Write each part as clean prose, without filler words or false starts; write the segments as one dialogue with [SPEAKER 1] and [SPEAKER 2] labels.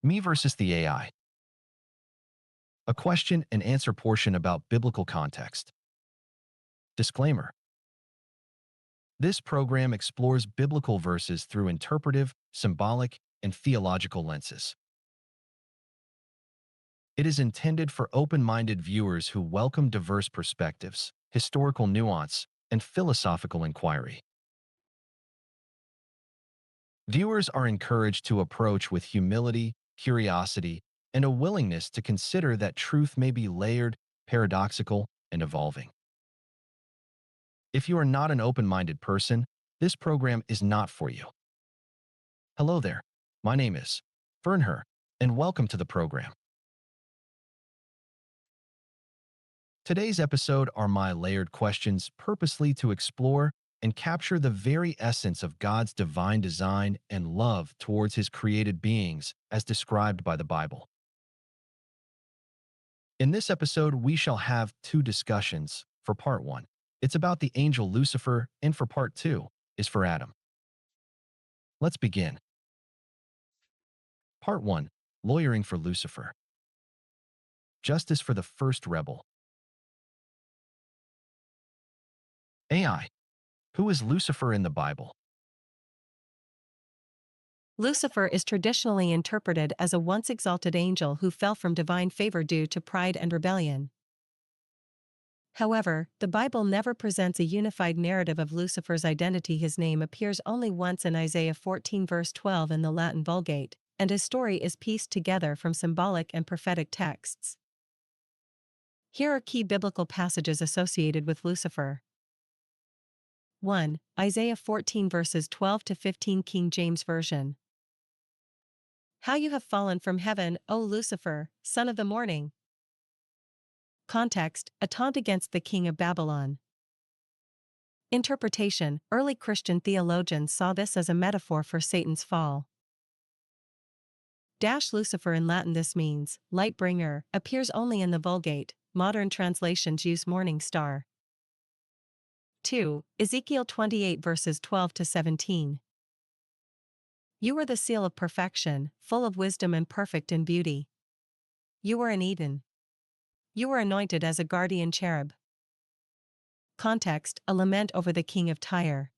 [SPEAKER 1] Me versus the AI. A question and answer portion about biblical context. Disclaimer. This program explores biblical verses through interpretive, symbolic, and theological lenses. It is intended for open-minded viewers who welcome diverse perspectives, historical nuance, and philosophical inquiry. Viewers are encouraged to approach with humility, curiosity, and a willingness to consider that truth may be layered, paradoxical, and evolving. If you are not an open-minded person, this program is not for you. Hello there. My name is Fernher, and welcome to the program. Today's episode are my layered questions purposely to explore and capture the very essence of God's divine design and love towards his created beings as described by the Bible. In this episode, we shall have two discussions. For part one, it's about the angel Lucifer, and for part two is for Adam. Let's begin. Part one, lawyering for Lucifer. Justice for the first rebel. AI. Who is Lucifer in the Bible?
[SPEAKER 2] Lucifer is traditionally interpreted as a once exalted angel who fell from divine favor due to pride and rebellion. However, the Bible never presents a unified narrative of Lucifer's identity. His name appears only once in Isaiah 14 verse 12 in the Latin Vulgate, and his story is pieced together from symbolic and prophetic texts. Here are key biblical passages associated with Lucifer. 1. Isaiah 14 verses 12 to 15 King James Version. How you have fallen from heaven, O Lucifer, son of the morning. Context: a taunt against the king of Babylon. Interpretation: early Christian theologians saw this as a metaphor for Satan's fall. Lucifer in Latin, this means light bringer, appears only in the Vulgate. Modern translations use morning star. 2. Ezekiel 28 verses 12 to 17. You were the seal of perfection, full of wisdom and perfect in beauty. You were in Eden. You were anointed as a guardian cherub. Context: a lament over the king of Tyre.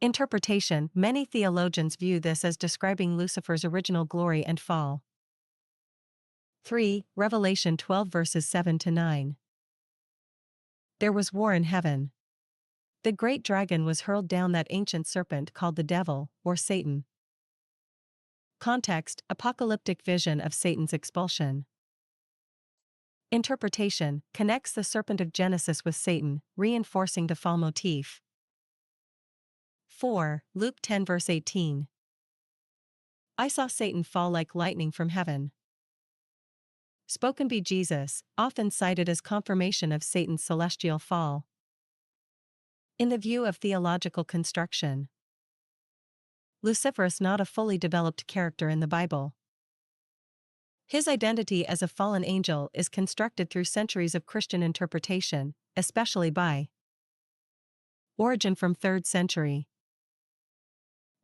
[SPEAKER 2] Interpretation: many theologians view this as describing Lucifer's original glory and fall. 3. Revelation 12 verses 7 to 9. There was war in heaven. The great dragon was hurled down, that ancient serpent called the devil, or Satan. Context: apocalyptic vision of Satan's expulsion. Interpretation: connects the serpent of Genesis with Satan, reinforcing the fall motif. 4. Luke 10 verse 18. I saw Satan fall like lightning from heaven. Spoken by Jesus, often cited as confirmation of Satan's celestial fall. In the view of theological construction, Lucifer is not a fully developed character in the Bible. His identity as a fallen angel is constructed through centuries of Christian interpretation, especially by Origen from 3rd century,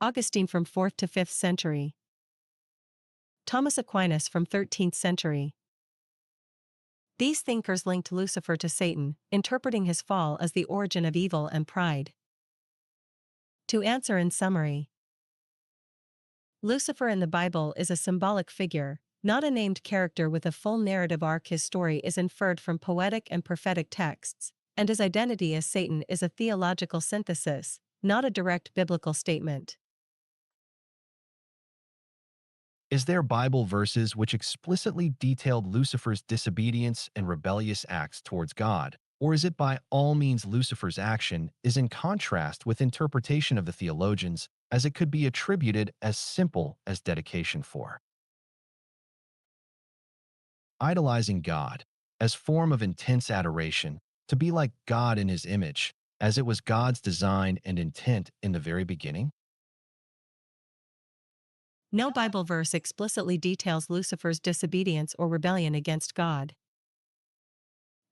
[SPEAKER 2] Augustine from 4th to 5th century, Thomas Aquinas from 13th century. These thinkers linked Lucifer to Satan, interpreting his fall as the origin of evil and pride. To answer in summary, Lucifer in the Bible is a symbolic figure, not a named character with a full narrative arc. His story is inferred from poetic and prophetic texts, and his identity as Satan is a theological synthesis, not a direct biblical statement.
[SPEAKER 1] Is there Bible verses which explicitly detailed Lucifer's disobedience and rebellious acts towards God, or is it by all means Lucifer's action is in contrast with interpretation of the theologians, as it could be attributed as simple as dedication for idolizing God, as form of intense adoration, to be like God in his image, as it was God's design and intent in the very beginning?
[SPEAKER 2] No Bible verse explicitly details Lucifer's disobedience or rebellion against God.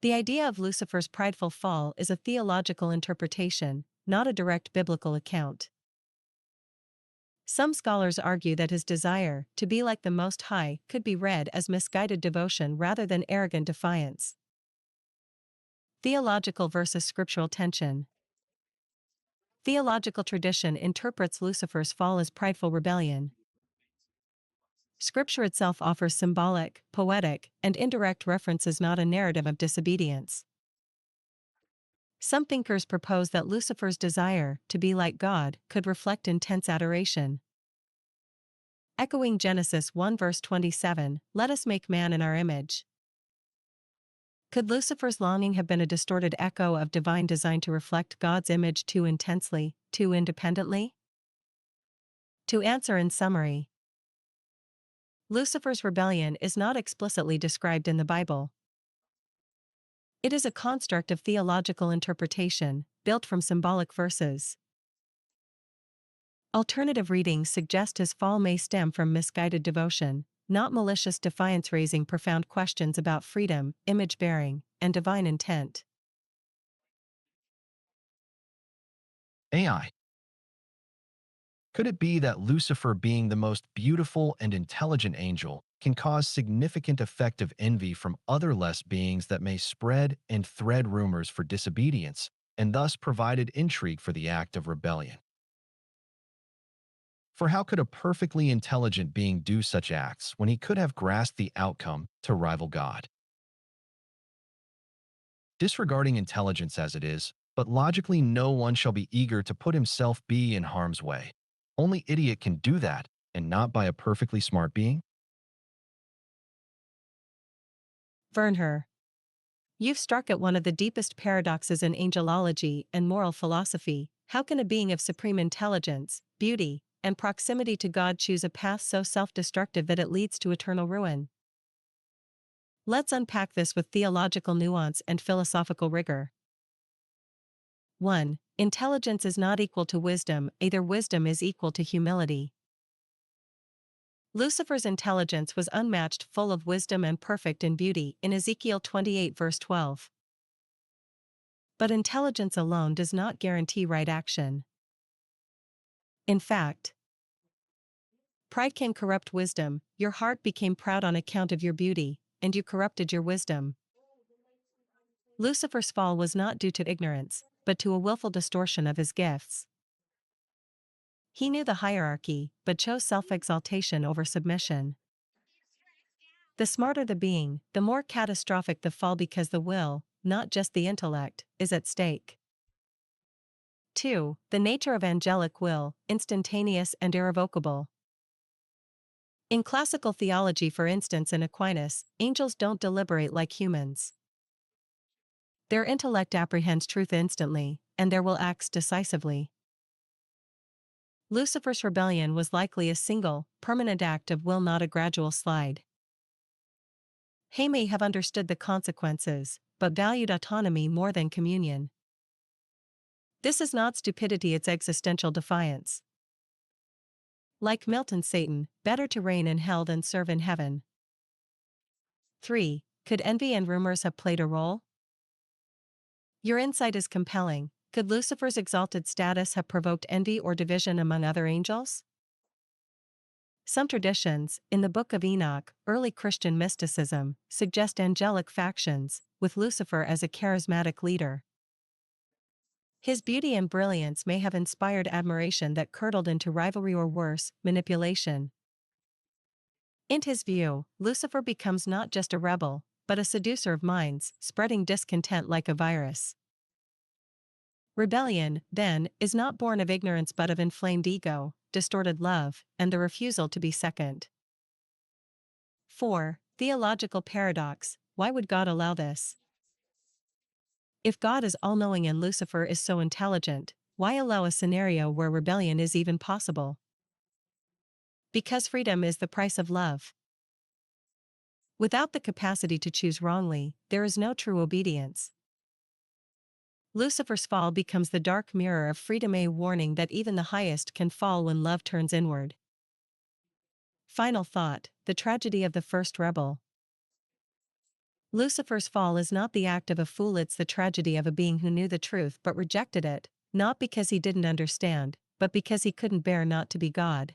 [SPEAKER 2] The idea of Lucifer's prideful fall is a theological interpretation, not a direct biblical account. Some scholars argue that his desire to be like the Most High could be read as misguided devotion rather than arrogant defiance. Theological versus scriptural tension. Theological tradition interprets Lucifer's fall as prideful rebellion. Scripture itself offers symbolic, poetic, and indirect references, not a narrative of disobedience. Some thinkers propose that Lucifer's desire to be like God could reflect intense adoration. Echoing Genesis 1 verse 27, "Let us make man in our image." Could Lucifer's longing have been a distorted echo of divine design to reflect God's image too intensely, too independently? To answer in summary, Lucifer's rebellion is not explicitly described in the Bible. It is a construct of theological interpretation, built from symbolic verses. Alternative readings suggest his fall may stem from misguided devotion, not malicious defiance, raising profound questions about freedom, image-bearing, and divine intent.
[SPEAKER 1] AI. Could it be that Lucifer, being the most beautiful and intelligent angel, can cause significant effective envy from other less beings that may spread and thread rumors for disobedience, and thus provided intrigue for the act of rebellion? For how could a perfectly intelligent being do such acts when he could have grasped the outcome to rival God? Disregarding intelligence as it is, but logically no one shall be eager to put himself be in harm's way. Only idiot can do that, and not by a perfectly smart being?
[SPEAKER 2] Vernher. You've struck at one of the deepest paradoxes in angelology and moral philosophy. How can a being of supreme intelligence, beauty, and proximity to God choose a path so self-destructive that it leads to eternal ruin? Let's unpack this with theological nuance and philosophical rigor. 1. Intelligence is not equal to wisdom, either wisdom is equal to humility. Lucifer's intelligence was unmatched, full of wisdom and perfect in beauty, in Ezekiel 28 verse 12. But intelligence alone does not guarantee right action. In fact, pride can corrupt wisdom. Your heart became proud on account of your beauty, and you corrupted your wisdom. Lucifer's fall was not due to ignorance, but to a willful distortion of his gifts. He knew the hierarchy, but chose self-exaltation over submission. The smarter the being, the more catastrophic the fall, because the will, not just the intellect, is at stake. 2. The nature of angelic will, instantaneous and irrevocable. In classical theology, for instance in Aquinas, angels don't deliberate like humans. Their intellect apprehends truth instantly, and their will acts decisively. Lucifer's rebellion was likely a single, permanent act of will, not a gradual slide. He may have understood the consequences, but valued autonomy more than communion. This is not stupidity, it's existential defiance. Like Milton's Satan, better to reign in hell than serve in heaven. 3. Could envy and rumors have played a role? Your insight is compelling. Could Lucifer's exalted status have provoked envy or division among other angels? Some traditions, in the Book of Enoch, early Christian mysticism, suggest angelic factions, with Lucifer as a charismatic leader. His beauty and brilliance may have inspired admiration that curdled into rivalry or worse, manipulation. In his view, Lucifer becomes not just a rebel, but a seducer of minds, spreading discontent like a virus. Rebellion, then, is not born of ignorance but of inflamed ego, distorted love, and the refusal to be second. 4. Theological paradox. Why would God allow this? If God is all-knowing and Lucifer is so intelligent, why allow a scenario where rebellion is even possible? Because freedom is the price of love. Without the capacity to choose wrongly, there is no true obedience. Lucifer's fall becomes the dark mirror of freedom, a warning that even the highest can fall when love turns inward. Final thought, the tragedy of the first rebel. Lucifer's fall is not the act of a fool, it's the tragedy of a being who knew the truth but rejected it, not because he didn't understand, but because he couldn't bear not to be God.